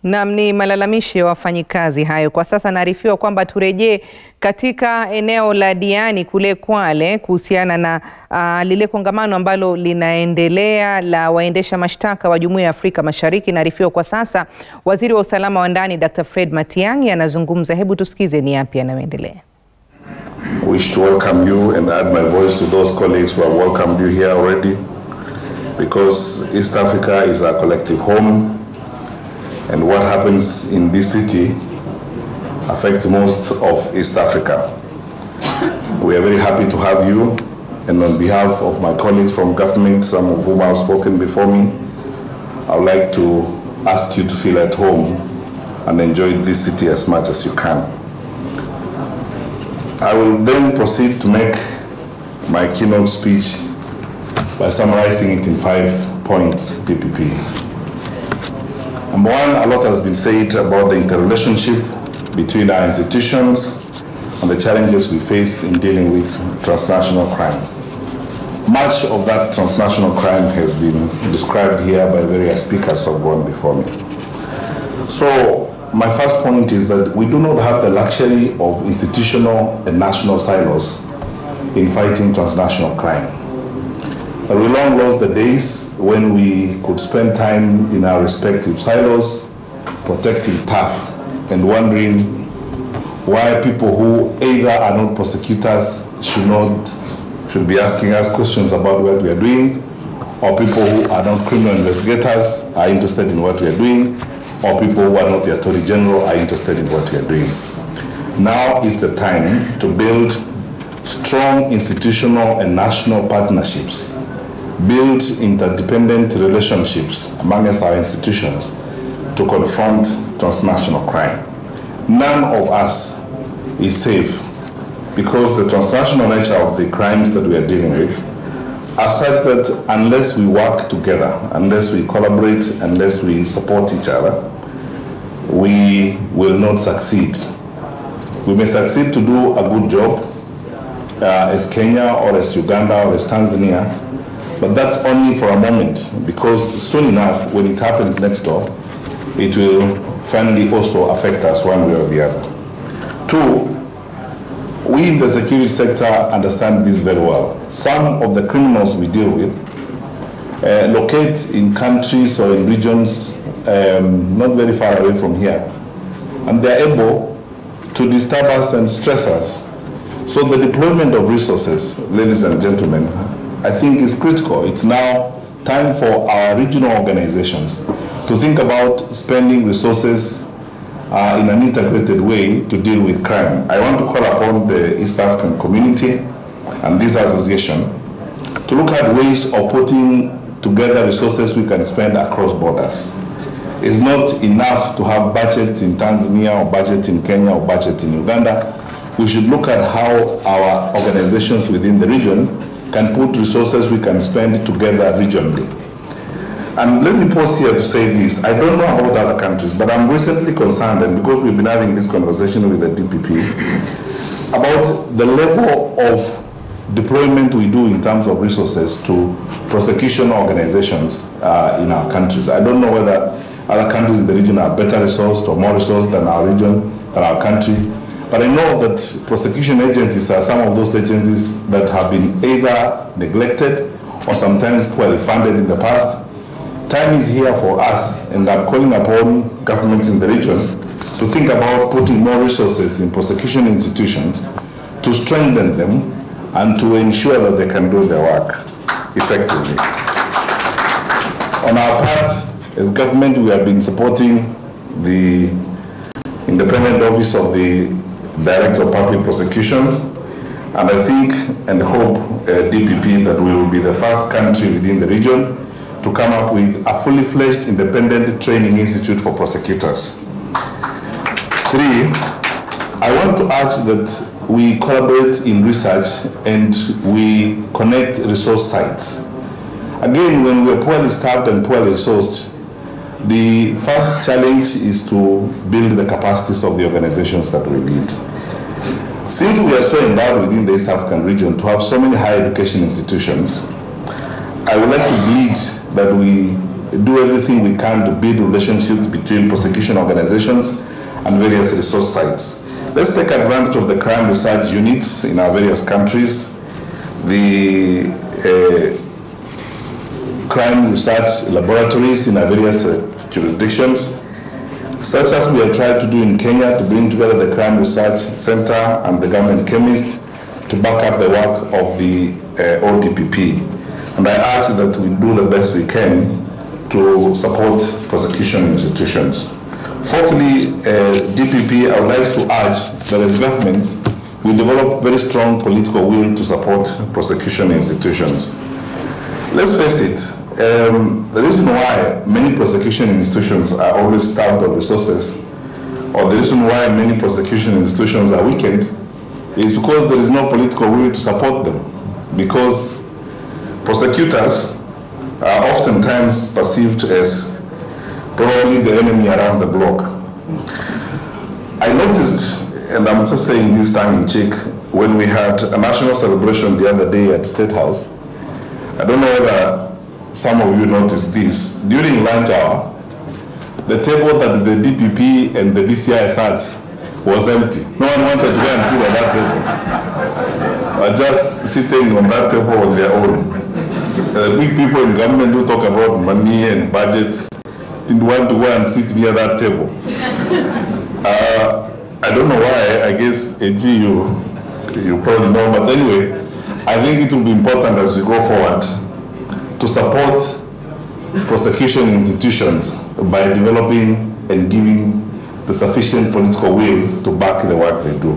Naam, ni malalamishi ya wafanyikazi hayo. Kwa sasa naarifiwa kwamba turejee katika eneo la Diani kule Kwale kuhusiana na lile kongamano ambalo linaendelea la waendesha mashtaka wa Jumuiya ya Afrika Mashariki. Naarifiwa kwa sasa Waziri wa usalama wa ndani Dr. Fred Matiangi anazungumza. Hebu tusikize ni yapi yanayoendelea. I wish to welcome you and add my voice to those colleagues who have welcomed you here already, because East Africa is our collective home. And what happens in this city affects most of East Africa. We are very happy to have you, and on behalf of my colleagues from government, some of whom have spoken before me, I would like to ask you to feel at home and enjoy this city as much as you can. I will then proceed to make my keynote speech by summarizing it in 5 points, DPP. Number one, a lot has been said about the interrelationship between our institutions and the challenges we face in dealing with transnational crime. Much of that transnational crime has been described here by various speakers who have gone before me. So my first point is that we do not have the luxury of institutional and national silos in fighting transnational crime. But we long lost the days when we could spend time in our respective silos, protecting turf, and wondering why people who either are not prosecutors should be asking us questions about what we are doing, or people who are not criminal investigators are interested in what we are doing, or people who are not the Attorney General are interested in what we are doing. Now is the time to build strong institutional and national partnerships, build interdependent relationships amongst our institutions to confront transnational crime. None of us is safe because the transnational nature of the crimes that we are dealing with are such that unless we work together, unless we collaborate, unless we support each other, we will not succeed. We may succeed to do a good job as Kenya or as Uganda or as Tanzania, but that's only for a moment, because soon enough, when it happens next door, it will finally also affect us one way or the other. Two, we in the security sector understand this very well. Some of the criminals we deal with locate in countries or in regions not very far away from here, and they're able to disturb us and stress us. So the deployment of resources, ladies and gentlemen, I think is critical. It's now time for our regional organizations to think about spending resources in an integrated way to deal with crime. I want to call upon the East African community and this association to look at ways of putting together resources we can spend across borders. It's not enough to have budget in Tanzania or budget in Kenya or budget in Uganda. We should look at how our organizations within the region can put resources we can spend together regionally. And let me pause here to say this. I don't know about other countries, but I'm recently concerned, and because we've been having this conversation with the DPP, about the level of deployment we do in terms of resources to prosecution organizations in our countries. I don't know whether other countries in the region are better resourced or more resourced than our region, than our country. But I know that prosecution agencies are some of those agencies that have been either neglected or sometimes poorly funded in the past. Time is here for us, and I'm calling upon governments in the region to think about putting more resources in prosecution institutions to strengthen them and to ensure that they can do their work effectively. On our part, as government, we have been supporting the independent office of the Director of Public Prosecutions, and I think and hope DPP that we will be the first country within the region to come up with a fully fledged independent training institute for prosecutors. Three, I want to urge that we collaborate in research and we connect resource sites. Again, when we're poorly staffed and poorly resourced, the first challenge is to build the capacities of the organizations that we lead. Since we are so endowed within the East African region to have so many higher education institutions, I would like to plead that we do everything we can to build relationships between prosecution organizations and various resource sites. Let's take advantage of the crime research units in our various countries, the crime research laboratories in our various jurisdictions, such as we have tried to do in Kenya to bring together the Crime Research Center and the government chemist to back up the work of the ODPP. And I ask that we do the best we can to support prosecution institutions. Fourthly, DPP, I would like to urge that as government, we develop very strong political will to support prosecution institutions. Let's face it, the reason why many prosecution institutions are always starved of resources, or the reason why many prosecution institutions are weakened, is because there is no political will to support them. Because prosecutors are oftentimes perceived as probably the enemy around the block. I noticed, and I'm just saying this tongue in cheek, when we had a national celebration the other day at State House, I don't know whether some of you noticed this. During lunch hour, the table that the DPP and the DCI sat was empty. No one wanted to go and sit at that table. Just sitting on that table on their own. The big people in government who talk about money and budgets didn't want to go and sit near that table. I don't know why. I guess AG, you probably know, but anyway, I think it will be important as we go forward to support prosecution institutions by developing and giving the sufficient political will to back the work they do.